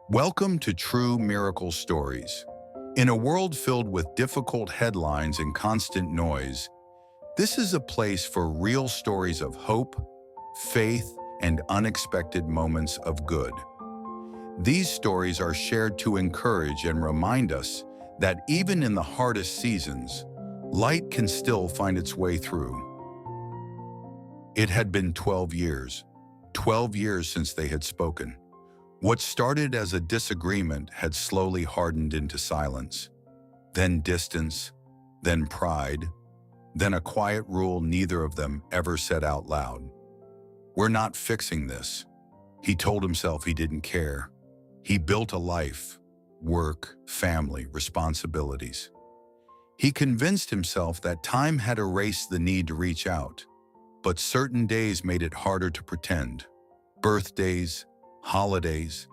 Welcome to True Miracle Stories. In a world filled with difficult headlines and constant noise, this is a place for real stories of hope, faith, and unexpected moments of good. These stories are shared to encourage and remind us that even in the hardest seasons, light can still find its way through. It had been 12 years since they had spoken. What started as a disagreement had slowly hardened into silence, then distance, then pride, then a quiet rule neither of them ever said out loud. "We're not fixing this." He told himself he didn't care. He built a life, work, family, responsibilities. He convinced himself that time had erased the need to reach out, but certain days made it harder to pretend. Birthdays, holidays,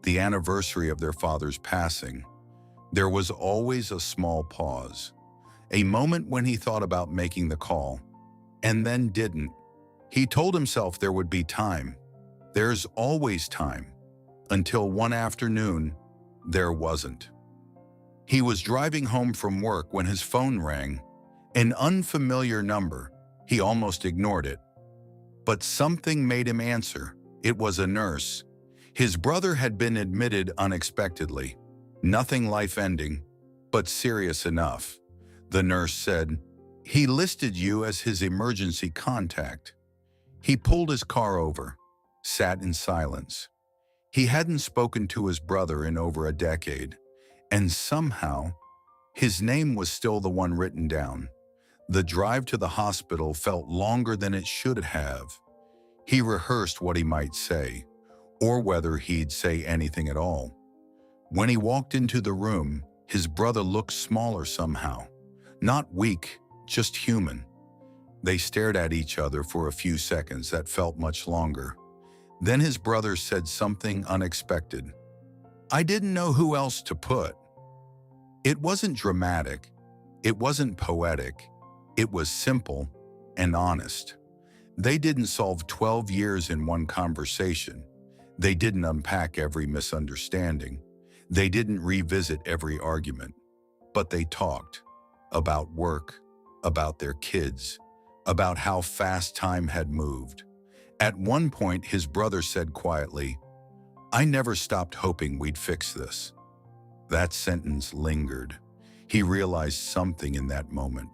the anniversary of their father's passing. There was always a small pause, a moment when he thought about making the call, and then didn't. He told himself there would be time. There's always time. Until one afternoon, there wasn't. He was driving home from work when his phone rang, an unfamiliar number. He almost ignored it. But something made him answer. It was a nurse. His brother had been admitted unexpectedly. Nothing life-ending, but serious enough. The nurse said, "He listed you as his emergency contact." He pulled his car over, sat in silence. He hadn't spoken to his brother in over a decade, and somehow, his name was still the one written down. The drive to the hospital felt longer than it should have. He rehearsed what he might say, or whether he'd say anything at all. When he walked into the room, his brother looked smaller somehow. Not weak, just human. They stared at each other for a few seconds that felt much longer. Then his brother said something unexpected. "I didn't know who else to put." It wasn't dramatic. It wasn't poetic. It was simple and honest. They didn't solve 12 years in one conversation. They didn't unpack every misunderstanding. They didn't revisit every argument. But they talked about work, about their kids, about how fast time had moved. At one point, his brother said quietly, "I never stopped hoping we'd fix this." That sentence lingered. He realized something in that moment.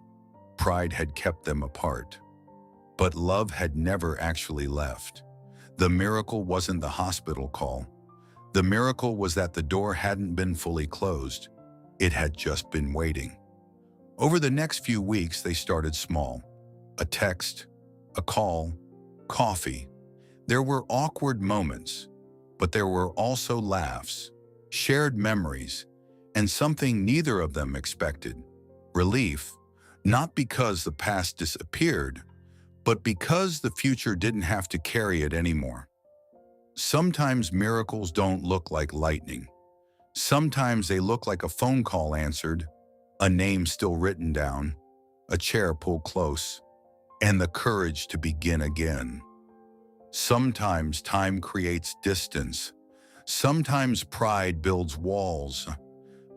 Pride had kept them apart. But love had never actually left. The miracle wasn't the hospital call. The miracle was that the door hadn't been fully closed. It had just been waiting. Over the next few weeks, they started small. A text, a call, coffee. There were awkward moments, but there were also laughs, shared memories, and something neither of them expected: relief, not because the past disappeared, but because the future didn't have to carry it anymore. Sometimes miracles don't look like lightning. Sometimes they look like a phone call answered, a name still written down, a chair pulled close, and the courage to begin again. Sometimes time creates distance. Sometimes pride builds walls.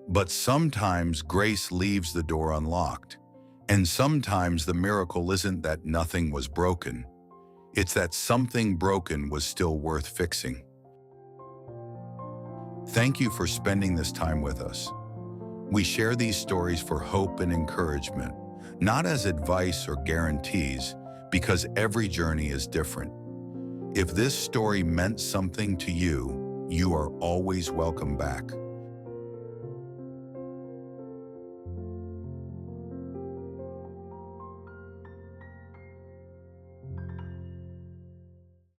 But sometimes grace leaves the door unlocked. And sometimes the miracle isn't that nothing was broken. It's that something broken was still worth fixing. Thank you for spending this time with us. We share these stories for hope and encouragement, not as advice or guarantees, because every journey is different. If this story meant something to you, you are always welcome back.